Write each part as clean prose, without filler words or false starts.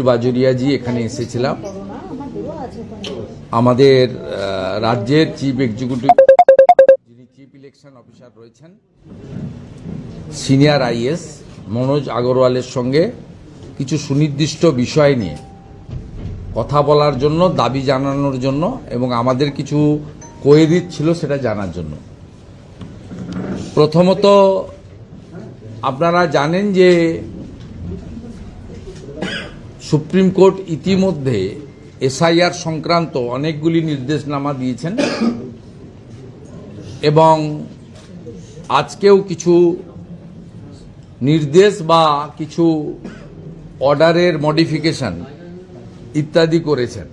বাজুরিয়াজি এখানে এসেছিলাম। আমাদের রাজ্যের চিফ এক্সিকিউটিভ যিনি চিফ ইলেকশন অফিসার রয়েছেন সিনিয়র আইএস মনোজ আগরওয়ালের সঙ্গে কিছু সুনির্দিষ্ট বিষয় নিয়ে কথা বলার জন্য, দাবি জানানোর জন্য এবং আমাদের কিছু কোয়েরি ছিল সেটা জানার জন্য। প্রথমত আপনারা জানেন যে সুপ্রিম কোর্ট ইতিমধ্যে এসআইআর সংক্রান্ত অনেকগুলি নির্দেশনামা দিয়েছেন এবং আজকেও কিছু নির্দেশ বা কিছু অর্ডারের মডিফিকেশন ইত্যাদি করেছেন।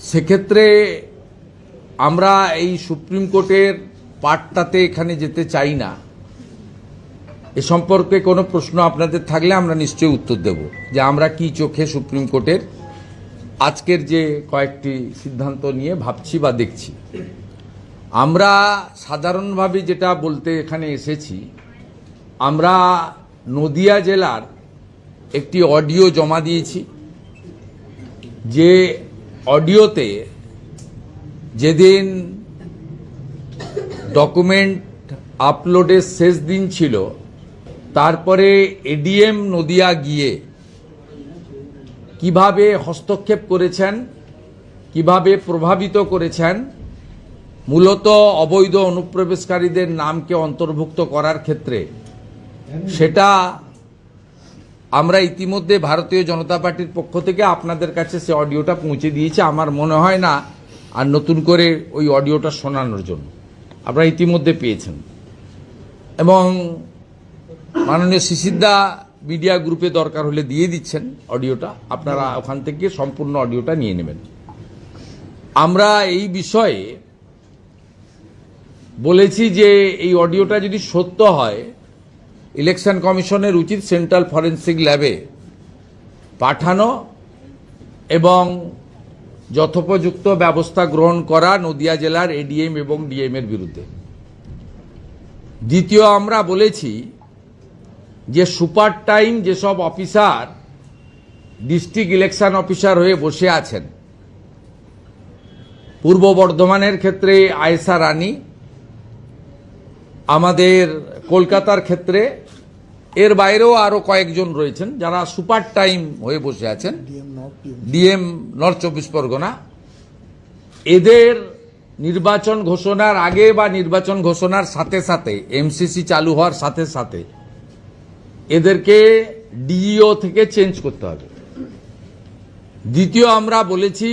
সেক্ষেত্রে আমরা এই সুপ্রিম কোর্টের পার্টটাতে এখানে যেতে চাই না। এ সম্পর্কে কোনো প্রশ্ন আপনাদের থাকলে আমরা নিশ্চয়ই উত্তর দেব যে আমরা কি চোখে সুপ্রিম কোর্টের আজকের যে কয়েকটি সিদ্ধান্ত নিয়ে ভাবছি বা দেখছি। আমরা সাধারণভাবে যেটা বলতে এখানে এসেছি, আমরা নদিয়া জেলার একটি অডিও জমা দিয়েছি, যে অডিওতে যেদিন ডকুমেন্ট আপলোডের শেষ দিন ছিল তারপরে এডিএম নদিয়া গিয়ে কিভাবে হস্তক্ষেপ করেছেন, কিভাবে প্রভাবিত করেছেন, মূলত অবৈধ অনুপ্রবেশকারীদের নামকে অন্তর্ভুক্ত করার ক্ষেত্রে, সেটা আমরা ইতিমধ্যে ভারতীয় জনতা পার্টির পক্ষ থেকে আপনাদের কাছে সে অডিওটা পৌঁছে দিয়েছি। আমার মনে হয় না আর নতুন করে ওই অডিওটা শোনানোর জন্য, আপনারা ইতিমধ্যে পেয়েছেন। এবং মাননীয় শিশিরদা মিডিয়া গ্রুপে দরকার হলে দিয়ে দিচ্ছেন অডিওটা, আপনারা ওখান থেকে সম্পূর্ণ অডিওটা নিয়ে নেবেন। আমরা এই বিষয়ে বলেছি যে এই অডিওটা যদি সত্য হয়, ইলেকশন কমিশনের উচিত সেন্ট্রাল ফরেন্সিক ল্যাবে পাঠানো এবং যথোপযুক্ত ব্যবস্থা গ্রহণ করা নদিয়া জেলার এডিএম এবং ডিএম এর বিরুদ্ধে। দ্বিতীয়, আমরা বলেছি যে সুপার টাইম যেসব অফিসার ডিস্ট্রিক্ট ইলেকশন অফিসার হয়ে বসে আছেন, পূর্ব বর্ধমানের ক্ষেত্রে আয়েশা রানী, আমাদের কলকাতার ক্ষেত্রে এর বাইরেও আরো কয়েকজন রয়েছেন যারা সুপার টাইম হয়ে বসে আছেন, ডিএম নর্থ 24 পরগনা, এদের নির্বাচন ঘোষণার আগে বা নির্বাচন ঘোষণার সাথে সাথে, এমসিসি চালু হওয়ার সাথে সাথে এদেরকে ডিইও থেকে চেঞ্জ করতে হবে। দ্বিতীয়, আমরা বলেছি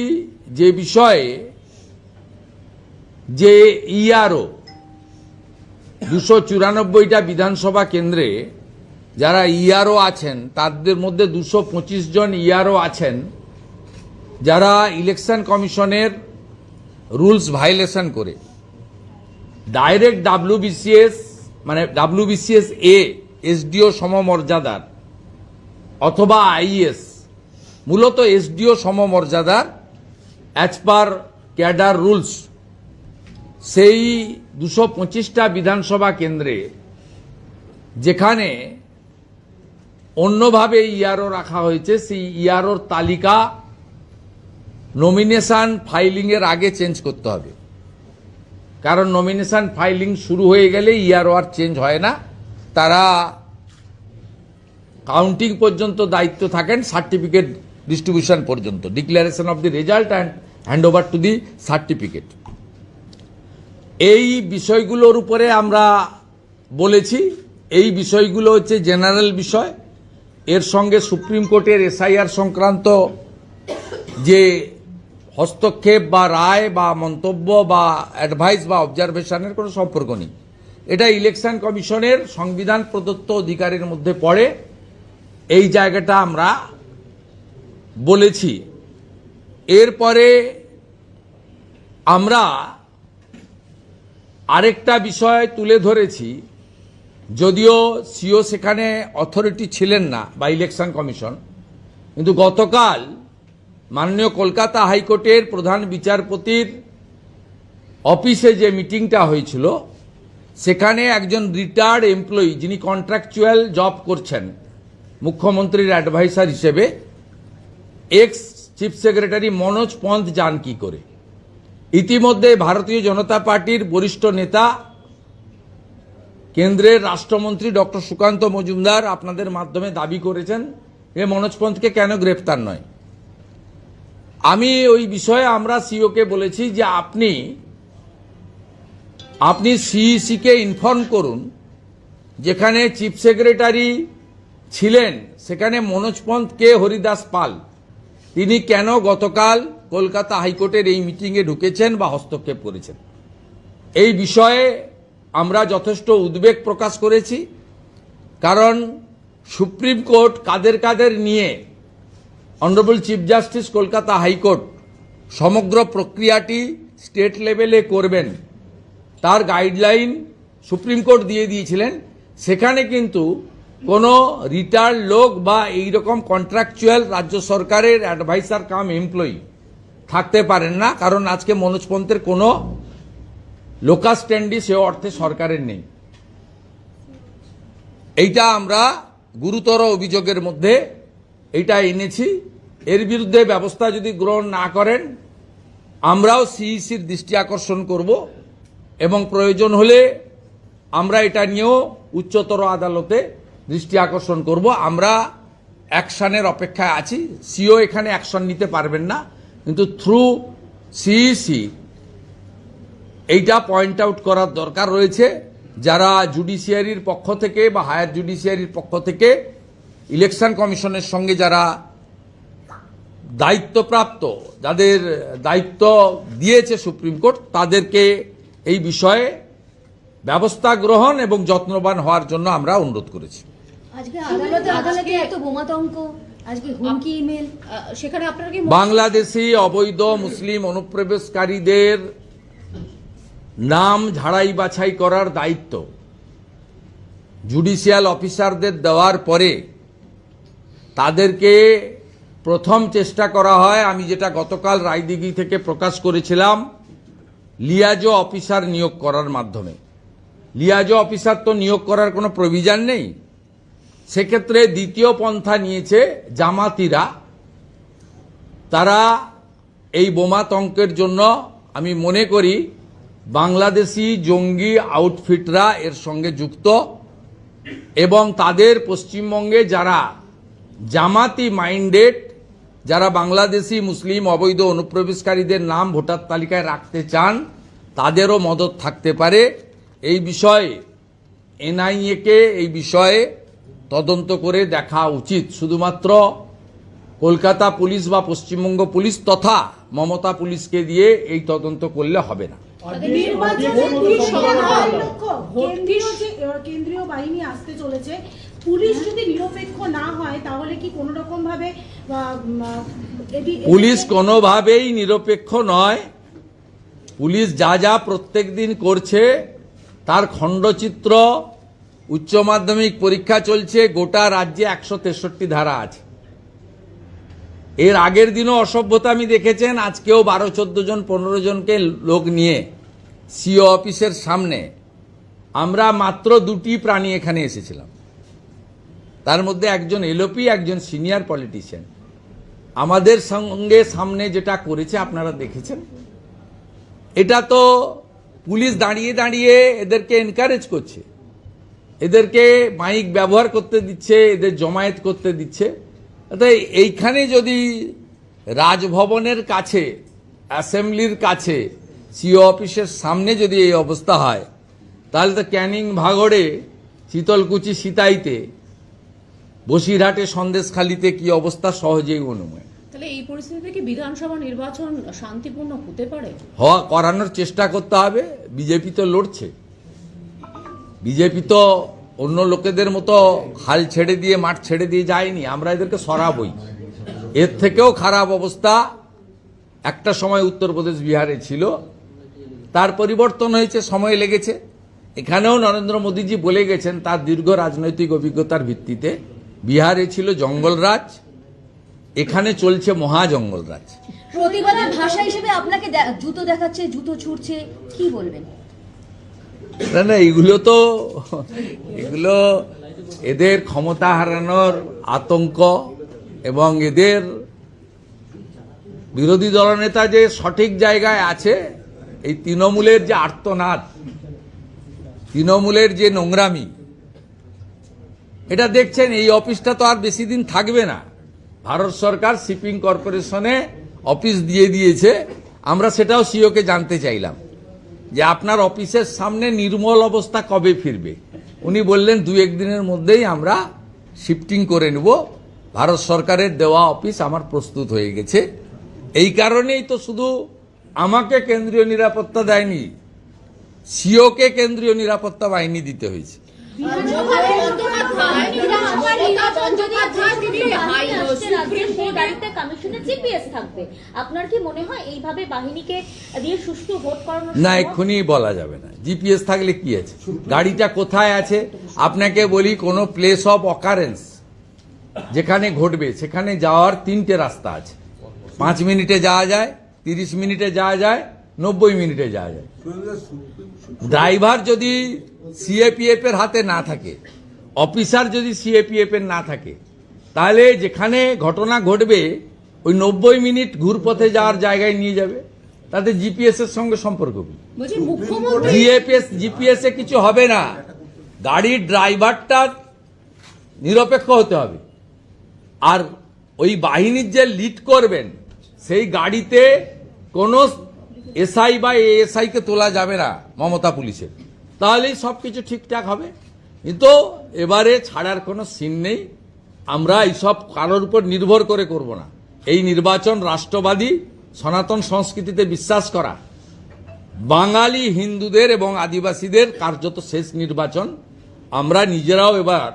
যে বিষয়ে যে ইআরও 294টা বিধানসভা কেন্দ্রে যারা ইআরও আছেন, তাদের মধ্যে 225 জন ইআরও আছেন যারা ইলেকশন কমিশনের রুলস ভায়োলেশন করে ডাইরেক্ট ডাব্লিউবিসিএস মানে ডাব্লিউবিসিএস এ এসডিও সমমর্যাদার অথবা আইএস, মূলত এসডিও সমমর্যাদার অ্যাজ পার ক্যাডার রুলস, সেই 225টা বিধানসভা কেন্দ্রে যেখানে অন্যভাবে ইআরও রাখা হয়েছে, সেই ইআরওর তালিকা নমিনেশন ফাইলিং এর আগে চেঞ্জ করতে হবে। কারণ নমিনেশন ফাইলিং শুরু হয়ে গেলে ইআরও আর চেঞ্জ হয় না, তারা কাউন্টিং পর্যন্ত দায়িত্ব থাকেন, সার্টিফিকেট ডিস্ট্রিবিউশন পর্যন্ত, declaration of the result and hand over to the certificate. এই বিষয়গুলোর উপরে আমরা বলেছি, এই বিষয়গুলো হচ্ছে জেনারেল বিষয়। এর সঙ্গে সুপ্রিম কোর্টের এসআইআর সংক্রান্ত যে হস্তক্ষেপ বা রায় বা মন্তব্য বা অ্যাডভাইস বা অবজারভেশনের কোনো সম্পর্ক নেই। এটা ইলেকশন কমিশনের সংবিধান প্রদত্ত অধিকারের মধ্যে পড়ে, এই জায়গাটা আমরা বলেছি। এরপরে আমরা আরেকটা বিষয় তুলে ধরেছি, যদিও সিও সেখানে অথরিটি ছিলেন না বা ইলেকশন কমিশন, কিন্তু গতকাল মাননীয় কলকাতা হাইকোর্টের প্রধান বিচারপতির অফিসে যে মিটিংটা হয়েছিল, সেখানে একজন রিটায়ার্ড এমপ্লয়ি যিনি কন্ট্রাকচুয়াল জব করছেন মুখ্যমন্ত্রীর অ্যাডভাইসার হিসেবে x chief secretary Manoj Pant যান কি করে। ইতিমধ্যে ভারতীয় জনতা পার্টির বরিষ্ঠ নেতা কেন্দ্রের রাষ্ট্রমন্ত্রী ডক্টর সুকান্ত মজুমদার আপনাদের মাধ্যমে দাবি করেছেন এ মনোজ পন্থকে কেন গ্রেফতার নয়। আমি ওই বিষয়ে আমরা সিওকে বলেছি যে আপনি সিইসি কে ইনফর্ম করুন, যেখানে চিফ সেক্রেটারি ছিলেন সেখানে মনোজ পন্থ কে হরিদাস পাল তিনি কেন গতকাল কলকাতা হাইকোর্টের এই মিটিংয়ে ঢুকেছেন বা হস্তক্ষেপ করেছেন। এই বিষয়ে আমরা যথেষ্ট উদ্বেগ প্রকাশ করেছি, কারণ সুপ্রিম কোর্ট কাদের কাদের নিয়ে honourable chief justice Kolkata high court সমগ্র প্রক্রিয়াটি স্টেট লেভেলে করবেন তার গাইডলাইন সুপ্রিম কোর্ট দিয়ে দিয়েছিলেন। সেখানে কিন্তু কোনো রিটায়ার্ড লোক বা এইরকম কন্ট্রাকচুয়াল রাজ্য সরকারের অ্যাডভাইসার কাম এমপ্লয়ি থাকতে পারেন না, কারণ আজকে মনোজ পন্থের কোনো লোকাস স্ট্যান্ডি সে অর্থে সরকারের নেই। এইটা আমরা গুরুতর অভিযোগের মধ্যে এইটা এনেছি। এর বিরুদ্ধে ব্যবস্থা যদি গ্রহণ না করেন আমরাও সিইসির দৃষ্টি আকর্ষণ করব এবং প্রয়োজন হলে আমরা এটা নিয়েও উচ্চতর আদালতে দৃষ্টি আকর্ষণ করব। আমরা অ্যাকশনের অপেক্ষায় আছি। সিও এখানে অ্যাকশন নিতে পারবেন না, কিন্তু থ্রু সিইসি এইটা পয়েন্ট আউট করার দরকার রয়েছে। যারা জুডিশিয়ারির পক্ষ থেকে বা হায়ার জুডিশিয়ারির পক্ষ থেকে ইলেকশন কমিশনের সঙ্গে যারা দায়িত্বপ্রাপ্ত, যাদের দায়িত্ব দিয়েছে সুপ্রিম কোর্ট, তাদেরকে এই বিষয়ে ব্যবস্থা গ্রহণ এবং যত্নবান হওয়ার জন্য আমরা অনুরোধ করেছি। আজকে আদালতে এত বোমাতঙ্ক, আজকে হুমকি ইমেল, সেখানে আপনারা কি বাংলাদেশি অবৈধ মুসলিম অনুপ্রবেশকারীদের নাম ঝাড়াই বাছাই করার দায়িত্ব জুডিশিয়াল অফিসারদের দেওয়ার পরে তাদেরকে প্রথম চেষ্টা করা হয়, আমি যেটা গতকাল রায়দিঘি থেকে প্রকাশ করেছিলাম, লিয়াজো অফিসার নিয়োগ করার মাধ্যমে। লিয়াজো অফিসার তো নিয়োগ করার কোনো প্রভিশন নেই। সেক্ষেত্রে দ্বিতীয় পন্থা নিয়েছে জামাতিরা। তারা এই বোমাতঙ্কের জন্য আমি মনে করি বাংলাদেশি জঙ্গি আউটফিটরা এর সঙ্গে যুক্ত এবং তাদের পশ্চিমবঙ্গে যারা জামাতি মাইন্ডেড, যারা বাংলাদেশি মুসলিম অবৈধ অনুপ্রবেশকারীদের নাম ভোটার তালিকায় রাখতে চান, তাদেরও মদত থাকতে পারে। এই বিষয়ে এনআইএ-কে এই বিষয়ে তদন্ত করে দেখা উচিত। শুধুমাত্র কলকাতা পুলিশ বা পশ্চিমবঙ্গ পুলিশ তথা মমতা পুলিশকে দিয়ে এই তদন্ত করলে হবে না। কেন্দ্রীয় বাহিনী আসতে চলেছে, পুলিশ যদি নিরপেক্ষ না হয় তাহলে কি কোন রকম ভাবে পুলিশ কোনোভাবেই নিরপেক্ষ নয়। পুলিশ যা যা প্রত্যেক দিন করছে তার খণ্ডচিত্র, উচ্চ মাধ্যমিক পরীক্ষা চলছে, গোটা রাজ্যে 163 ধারা আছে। এর আগের দিনও অসভ্যতামি দেখেছেন, আজকেও 12-14 জন 15 জনকে লোক নিয়ে সিও অফিসের সামনে আমরা মাত্র 2টি প্রাণী এখানে এসেছিলাম, তার মধ্যে একজন এলওপি, একজন সিনিয়র পলিটিশিয়ান। আমাদের সঙ্গে সামনে যেটা করেছে আপনারা দেখেছেন। এটা তো পুলিশ দাঁড়িয়ে দাঁড়িয়ে এদেরকে এনকারেজ করছে, এদেরকে মাইক ব্যবহার করতে দিচ্ছে, এদের জমায়েত করতে দিচ্ছে। তাই এইখানে যদি রাজভবনের কাছে, অ্যাসেম্বলির কাছে, সিও অফিসের সামনে যদি এই অবস্থা হয়, তাহলে তো ক্যানিং ভাগড়ে, শীতলকুচি সিতাইতে, বসিরহাটে সন্দেশখালিতে কি অবস্থা সহজেই অনুমেয়। তাহলে এই পরিস্থিতিতে কি বিধানসভা নির্বাচন শান্তিপূর্ণ হতে পারে? করানোর চেষ্টা করতে হবে। বিজেপি তো লড়ছে, বিজেপি তো অন্য লোকেদের মতো হাল ছেড়ে দিয়ে, মাঠ ছেড়ে দিয়ে যায়নি। আমরা এদেরকে সরাবই। এর থেকেও খারাপ অবস্থা একটা সময় উত্তরপ্রদেশ, বিহারে ছিল, তার পরিবর্তন হয়েছে, সময় লেগেছে। এখানেও নরেন্দ্র মোদীজি বলে গেছেন তার দীর্ঘ রাজনৈতিক অভিজ্ঞতার ভিত্তিতে, বিহারে ছিল জঙ্গলরাজ, এখানে চলছে মহাজঙ্গলরাজ। প্রতিবাদের ভাষা হিসেবে আপনাকে জুতো দেখাচ্ছে, জুতো ছুটছে, কি বলবেন? না, এগুলো এদের ক্ষমতা হারানোর আতঙ্ক এবং এদের বিরোধী দলনেতা যে সঠিক জায়গায় আছে, এই তৃণমূলের যে আর্তনাদ, তৃণমূলের যে নোংরামি, এটা দেখছেন। এই অফিসটা তো আর বেশি দিন থাকবে না। ভারত সরকার শিপিং কর্পোরেশনে অফিস দিয়ে দিয়েছে। আমরা সেটাও সিওকে জানতে চাইলাম যে আপনার অফিসের সামনে নির্মল অবস্থা কবে ফিরবে। উনি বললেন 2-1 দিনের মধ্যেই আমরা শিফটিং করে নেব। ভারত সরকারের দেওয়া অফিস আমার প্রস্তুত হয়ে গেছে। এই কারণেই তো শুধু আমাকে কেন্দ্রীয় নিরাপত্তা দেয়নি, সিওকে কেন্দ্রীয় নিরাপত্তা বাহিনী দিতে হয়েছে। আপনার কি মনে হয় এইভাবে বাহিনীকে দিয়ে সুষ্ঠু ভোট করানো না, এক্ষুনি বলা যাবে না। জিপিএস থাকলে কি আছে, গাড়িটা কোথায় আছে। আপনাকে বলি, কোনো প্লেস অফ অকারেন্স যেখানে ঘটবে সেখানে যাওয়ার 3টে রাস্তা আছে। 5 মিনিটে যাওয়া যায়, 30 মিনিটে যাওয়া যায়, 90 মিনিটে যাওয়া যায়। ড্রাইভার যদি সিএপিএফ এর হাতে না থাকে, অফিসার যদি সিএপিএফ এর না থাকে, তাহলে যেখানে ঘটনা ঘটবে ওই 90 মিনিট ঘুরপথে যাওয়ার জায়গায় নিয়ে যাবে। তাতে জিপিএস এর সঙ্গে সম্পর্ক কি? বলছি মুখ্যমন্ত্রী জিপিএস এ কিছু হবে না। গাড়ির ড্রাইভারটা নিরপেক্ষ হতে হবে। আর ওই বাহিনীর যে লিড করবেন, সেই গাড়িতে কোনো এসআই বা এএসআই কে তোলা যাবে না মমতা পুলিশের, তাহলেই সবকিছু ঠিকঠাক হবে। কিন্তু এবারে ছাড়ার কোনো সিন নেই। আমরা এইসব কারোর উপর নির্ভর করে করব না। এই নির্বাচন রাষ্ট্রবাদী সনাতন সংস্কৃতিতে বিশ্বাস করা বাঙালি হিন্দুদের এবং আদিবাসীদের কার্যত শেষ নির্বাচন। আমরা নিজেরাও এবার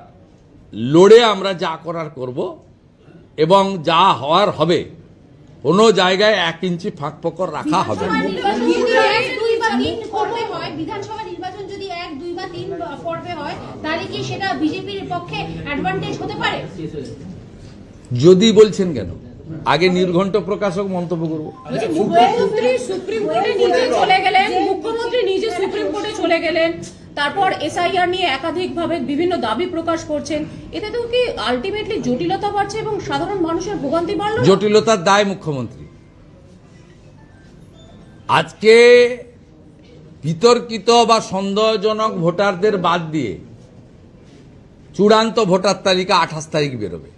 লড়ে আমরা যা করার করব এবং যা হওয়ার হবে। কোনো জায়গায় 1 ইঞ্চি ফাঁক ফোকর রাখা হবে না। বিধানসভা নির্বাচন যদি 1, 2 বা 3 পর্বে হয়, তাহলে কি সেটা বিজেপির পক্ষে অ্যাডভান্টেজ হতে পারে? যদি বলছেন কেন, আগে নির্ঘণ্ট প্রকাশক মন্তব্য করব। মুখ্যমন্ত্রী সুপ্রিম কোর্টে নিজে চলে গেলেন, মুখ্যমন্ত্রী নিজে সুপ্রিম কোর্টে চলে গেলেন, তারপর এসআইআর নিয়ে একাধিকভাবে বিভিন্ন দাবি প্রকাশ করছেন। এতে তো কি আলটিমেটলি জটিলতা বাড়ছে এবং সাধারণ মানুষের ভোগান্তি বাড়লো? জটিলতার দায় মুখ্যমন্ত্রী। আজকে বিতর্কিত বা সন্দেহজনক ভোটারদের বাদ দিয়ে চূড়ান্ত ভোটার তালিকা 28 তারিখ বেরোবে।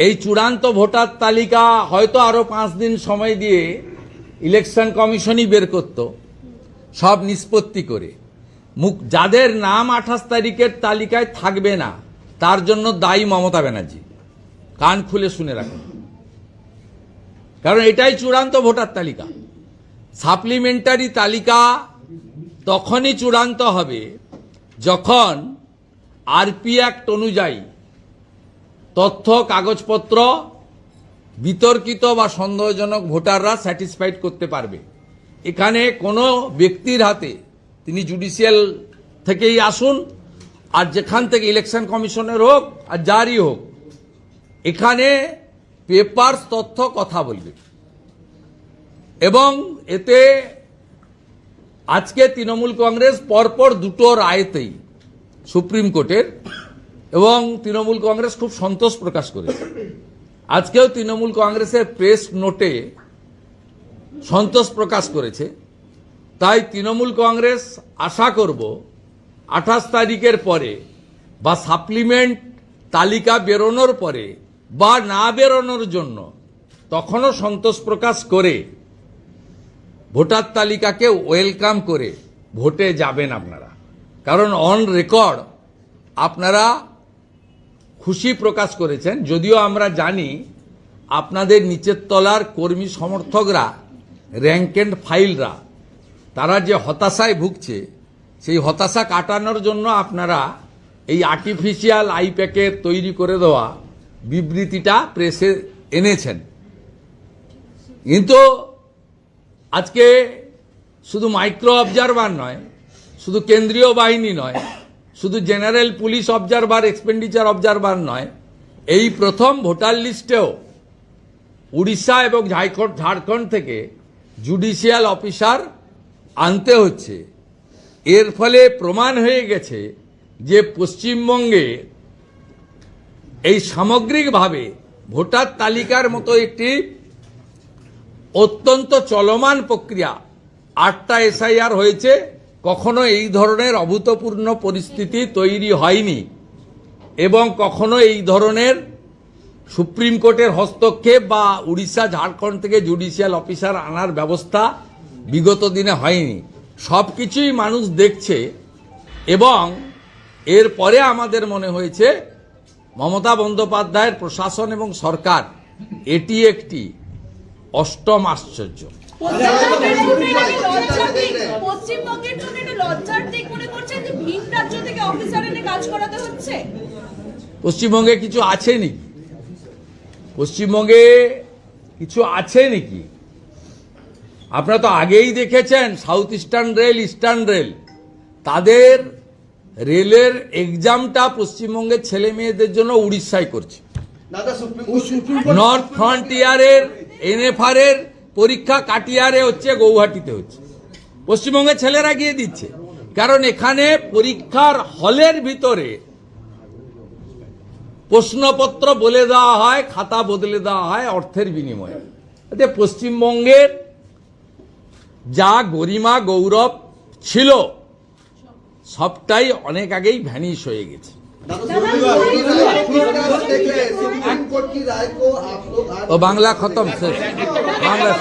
এই চূড়ান্ত ভোটার তালিকা হয়তো আরো 5 দিন সময় দিয়ে ইলেকশন কমিশনই বের করত, সব নিষ্পত্তি করে। যাদের নাম 28 তারিখের তালিকায় থাকবে না, তার জন্য দায়ী মমতা ব্যানার্জি। কান খুলে শুনে রাখুন, কারণ এটাই চূড়ান্ত ভোটার তালিকা। সাপ্লিমেন্টারি তালিকা তখনই চূড়ান্ত হবে যখন আরপি অ্যাক্ট অনুযায়ী তথ্য কাগজপত্র বিতর্কিত বা সন্দেহজনক ভোটাররা স্যাটিসফাইড করতে পারবে। এখানে কোনো ব্যক্তির হাতে, তিনি জুডিশিয়াল থেকেই আসুন আর যেখান থেকে ইলেকশন কমিশনের হোক আর যারই হোক, এখানে পেপার তথ্য কথা বলবে। এবং এতে আজকে তৃণমূল কংগ্রেস পরপর 2টো রায়তেই সুপ্রিম কোর্টের, এবং তৃণমূল কংগ্রেস খুব সন্তোষ প্রকাশ করেছে। আজকেও তৃণমূল কংগ্রেসের প্রেস নোটে সন্তোষ প্রকাশ করেছে। তাই তৃণমূল কংগ্রেস আশা করব 28 তারিখের পরে বা সাপ্লিমেন্ট তালিকা বেরোনোর পরে বা না বেরোনোর জন্য তখনও সন্তোষ প্রকাশ করে ভোটার তালিকাকে ওয়েলকাম করে ভোটে যাবেন আপনারা। কারণ অন রেকর্ড আপনারা খুশি প্রকাশ করেছেন। যদিও আমরা জানি আপনাদের নিচের তলার কর্মী সমর্থকরা, র্যাঙ্ক এন্ড ফাইলরা, তারা যে হতাশায় ভুগছে, সেই হতাশা কাটানোর জন্য আপনারা এই আর্টিফিশিয়াল আইপ্যাকের তৈরি করে দেওয়া বিবৃতিটা প্রেসে এনেছেন। কিন্তু আজকে শুধু মাইক্রো অবজারভার নয়, শুধু কেন্দ্রীয় বাহিনী নয়, শুধু general police observer, expenditure observer নয়, এই প্রথম ভোটার লিস্টেও উড়িষ্যা এবং ঝাড়খণ্ড থেকে জুডিশিয়াল অফিসার আনতে হচ্ছে। এর ফলে প্রমাণ হয়ে গেছে যে পশ্চিমবঙ্গে এই সামগ্রিকভাবে ভোটার তালিকার মতো একটি অত্যন্ত চলমান প্রক্রিয়া, 8টা এসআইআর হয়েছে, কখনো এই ধরনের অভূতপূর্ণ পরিস্থিতি তৈরি হয়নি এবং কখনো এই ধরনের সুপ্রিম কোর্টের হস্তক্ষেপ বা উড়িষ্যা ঝাড়খণ্ড থেকে জুডিশিয়াল অফিসার আনার ব্যবস্থা বিগত দিনে হয়নি। সব কিছুই মানুষ দেখছে এবং এরপরে আমাদের মনে হয়েছে মমতা বন্দ্যোপাধ্যায়ের প্রশাসন এবং সরকার এটি একটি অষ্টম আশ্চর্য। পশ্চিমবঙ্গের জন্য এটা লজ্জার দিক মনে করছেন যে ভিন রাজ্য থেকে অফিসার এনে কাজ করাতে হচ্ছে? পশ্চিমবঙ্গে কিছু আছে নাকি? পশ্চিমবঙ্গে কিছু আছে নাকি? আপনারা তো আগেই দেখেছেন south eastern rail, eastern rail, তাদের রেলের এক্সামটা পশ্চিমবঙ্গের ছেলে মেয়েদের জন্য উড়িষ্যায় করছে। নর্থ ফ্রন্টিয়ারের এনএফআর এর পরীক্ষা কাটিয়ারে হচ্ছে, গৌহাটিতে হচ্ছে। পশ্চিমবঙ্গের ছেলেরা গিয়ে দিচ্ছে, কারণ এখানে পরীক্ষার হলের ভিতরে প্রশ্নপত্র বলে দেওয়া হয়, খাতা বদলে দেওয়া হয় অর্থের বিনিময়ে। পশ্চিমবঙ্গের যা গরিমা গৌরব ছিল সবটাই অনেক আগেই ভ্যানিশ হয়ে গেছে। ও বাংলা খতম, শেষ বাংলা।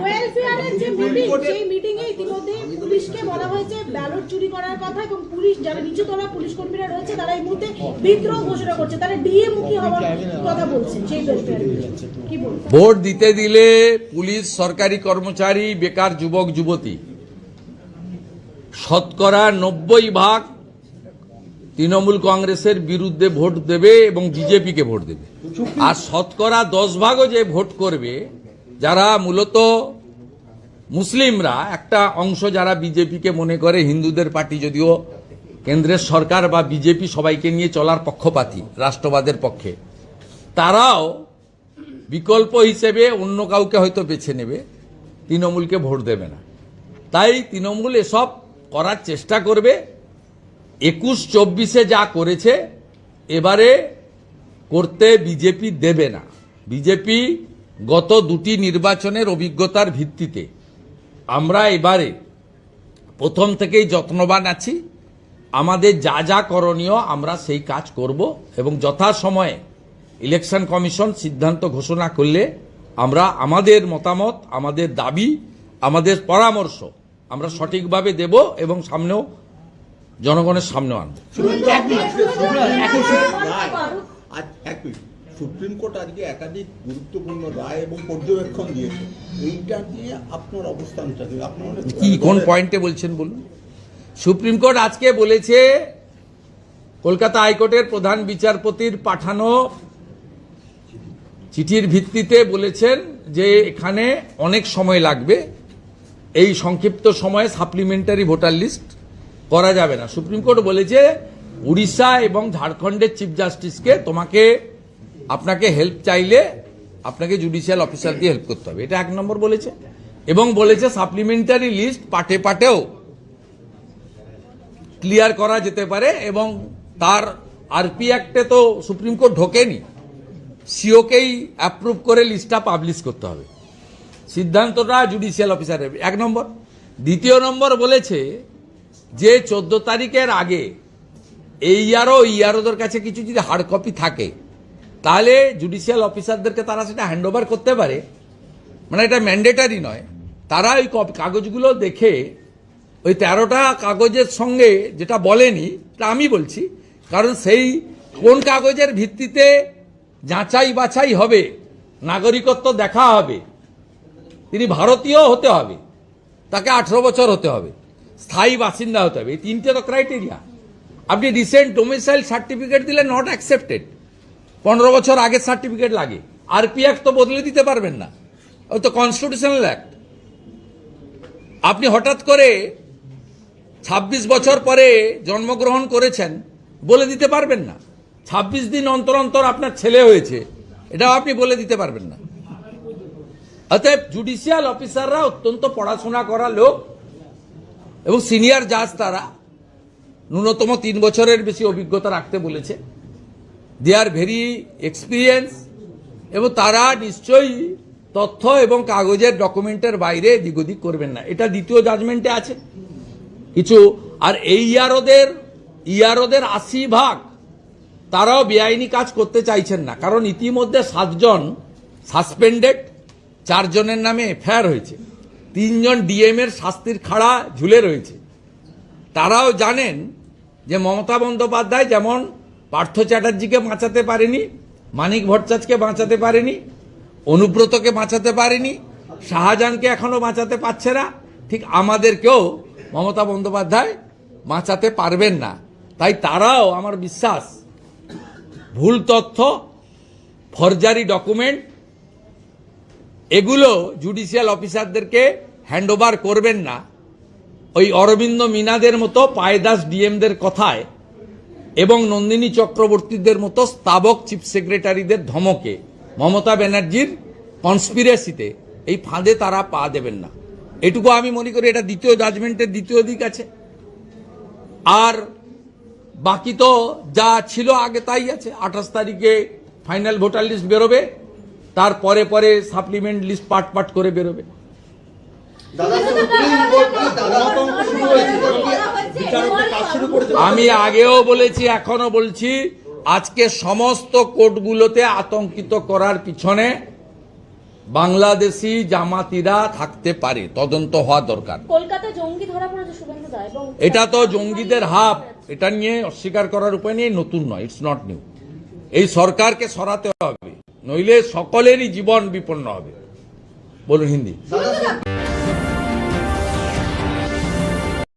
ওয়েলফেয়ারের যে মিটিং, সেই মিটিংয়ে ইতিমধ্যে পুলিশকে বলা হয়েছে ব্যালট চুরি করার কথা এবং পুলিশ যারা নিচুতলা পুলিশ কর্মীরা রয়েছে তারা এই মুহূর্তে বিদ্রোহ ঘোষণা করছে, তারা ডিএ মুখী হওয়ার কথা বলছেন। সেই কি বলবেন? ভোট দিতে দিলে পুলিশ, সরকারি কর্মচারী, বেকার যুবক যুবতী শতকরা 90% তৃণমূল কংগ্রেসের বিরুদ্ধে ভোট দেবে এবং বিজেপিকে ভোট দেবে। আর শতকরা 10% যে ভোট করবে যারা মূলত মুসলিমরা, একটা অংশ যারা বিজেপিকে মনে করে হিন্দুদের পার্টি, যদিও কেন্দ্রের সরকার বা বিজেপি সবাইকে নিয়ে চলার পক্ষপাতী, রাষ্ট্রবাদের পক্ষে, তারাও বিকল্প হিসেবে অন্য কাউকে হয়তো বেছে নেবে, তৃণমূলকে ভোট দেবে না। তাই তৃণমূল এসব করার চেষ্টা করবে। 21-24 যা করেছে এবারে করতে বিজেপি দেবে না। বিজেপি গত 2টি নির্বাচনের অভিজ্ঞতার ভিত্তিতে আমরা এবারে প্রথম থেকেই যত্নবান আছি। আমাদের যা যা করণীয় আমরা সেই কাজ করব এবং যথাসময়ে ইলেকশন কমিশন সিদ্ধান্ত ঘোষণা করলে আমরা আমাদের মতামত, আমাদের দাবি, আমাদের পরামর্শ আমরা সঠিকভাবে দেব এবং সামনেও জনগণের সামনে আনব। সুপ্রিম কোর্ট আজকে একাধিক গুরুত্বপূর্ণ রায় এবং পর্যবেক্ষণ দিয়েছে, এইটা নিয়ে আপনার অবস্থানটা কি, কোন পয়েন্টে বলছেন বলুন? সুপ্রিম কোর্ট আজকে বলেছে, কলকাতা হাইকোর্টের প্রধান বিচারপতির পাঠানো চিঠির ভিত্তিতে বলেছেন যে এখানে অনেক সময় লাগবে, এই সংক্ষিপ্ত সময়ে সাপ্লিমেন্টারি ভোটার লিস্ট করা যাবে না। সুপ্রিম কোর্ট বলেছে উড়িষ্যা এবং ঝাড়খণ্ডের চিফ জাস্টিসকে আপনাকে হেল্প চাইলে আপনাকে জুডিশিয়াল অফিসার দিয়ে হেল্প করতে হবে, এটা 1 নম্বর বলেছে। এবং বলেছে সাপ্লিমেন্টারি লিস্ট পাটে পাটেও ক্লিয়ার করা যেতে পারে এবং তার আরপি অ্যাক্টে তো সুপ্রিম কোর্ট ঢোকেনি, সিওকেই অ্যাপ্রুভ করে লিস্টটা পাবলিশ করতে হবে। সিদ্ধান্তটা জুডিশিয়াল অফিসারের 1 নম্বর। দ্বিতীয় নম্বর বলেছে যে 14 তারিখের আগে ইআরওদের কাছে কিছু যদি হার্ড কপি থাকে তাহলে জুডিশিয়াল অফিসারদেরকে তারা সেটা হ্যান্ডওভার করতে পারে, মানে এটা ম্যান্ডেটারি নয়। তারা ওই কাগজগুলো দেখে ওই 13টা কাগজের সঙ্গে যেটা বলেনি তা আমি বলছি, কারণ সেই কোন কাগজের ভিত্তিতে যাচাই বাছাই হবে, নাগরিকত্ব দেখা হবে, তিনি ভারতীয় হতে হবে, তাকে 18 বছর হতে হবে, স্থায়ী বাসিন্দা হতে হবে, এই 3টে তো ক্রাইটেরিয়া। আপনি রিসেন্ট ডোমিসাইল সার্টিফিকেট দিলে নট অ্যাকসেপ্টেড, 15 বছর আগের সার্টিফিকেট লাগে। আরপি অ্যাক্ট তো বদলে দিতে পারবেন না, ওই তো কনস্টিটিউশনাল অ্যাক্ট। আপনি হঠাৎ করে 26 বছর পরে জন্মগ্রহণ করেছেন বলে দিতে পারবেন না, 26 দিন অন্তর অন্তর আপনার ছেলে হয়েছে এটাও আপনি বলে দিতে পারবেন না। অতএব জুডিশিয়াল অফিসাররা অত্যন্ত পড়াশোনা করা লোক এবং সিনিয়র জাজ, তারা ন্যূনতম 3 বছরের বেশি অভিজ্ঞতা রাখতে বলেছে। দে আর ভেরি এক্সপিরিয়েন্স, এবং তারা নিশ্চয়ই তথ্য এবং কাগজের ডকুমেন্টের বাইরে এদিক ওদিক করবেন না, এটা দ্বিতীয় জাজমেন্টে আছে কিছু। আর এই ইয়ারোদের 80% তারাও বেআইনি কাজ করতে চাইছেন না, কারণ ইতিমধ্যে 7 জন সাসপেন্ডেড, 4 জনের নামে এফআইআর হয়েছে, 3 জন ডিএম এর শাস্তির খাড়া ঝুলে রয়েছে। তারাও জানেন যে মমতা বন্দ্যোপাধ্যায় যেমন পার্থ চ্যাটার্জিকে বাঁচাতে পারেনি, মানিক ভট্টাচার্যকে বাঁচাতে পারেনি, অনুব্রতকে বাঁচাতে পারেনি, শাহজাহানকে এখনো বাঁচাতে পারছে না, ঠিক আমাদেরকেও মমতা বন্দ্যোপাধ্যায় বাঁচাতে পারবেন না। তাই তারাও, আমার বিশ্বাস, ভুল তথ্য, ফরজারি ডকুমেন্ট এগুলো জুডিশিয়াল অফিসারদেরকে হ্যান্ডওভার করবেন না। ওই অরবিন্দ মিনাদের মতো পায়দাস ডিএমদের কথায় এবং নন্দিনী চক্রবর্তীদের মতো স্তাবক চিফ সেক্রেটারিদের ধমকে মমতা ব্যানার্জির কনস্পিরেসিতে এই ফাঁদে তারা পা দেবেন না, এটুকু আমি মনে করি। এটা দ্বিতীয় জাজমেন্টের দ্বিতীয় দিক আছে। আর বাকি তো যা ছিল আগে তাই আছে। 28 তারিখে ফাইনাল ভোটার লিস্ট বেরোবে, তার পরে পরে সাপ্লিমেন্ট লিস্ট পার্ট করে বেরোবে। আমি আগেও বলেছি, এখনো বলছি, আজকে সমস্ত কোর্টগুলোতে আতঙ্কিত করার পিছনে বাংলাদেশি জামাতিরা থাকতে পারে, তদন্ত হওয়া দরকার। কলকাতা জঙ্গি ধরা পড়েছে শুভেন্দু দা, এবং এটা তো জঙ্গিদের হাব, এটা নিয়ে অস্বীকার করার উপায় নেই, নতুন নয়, ইটস নট নিউ। এই সরকারকে সরাতে হবে, নইলে সকলেরই জীবন বিপন্ন হবে। বলুন হিন্দি।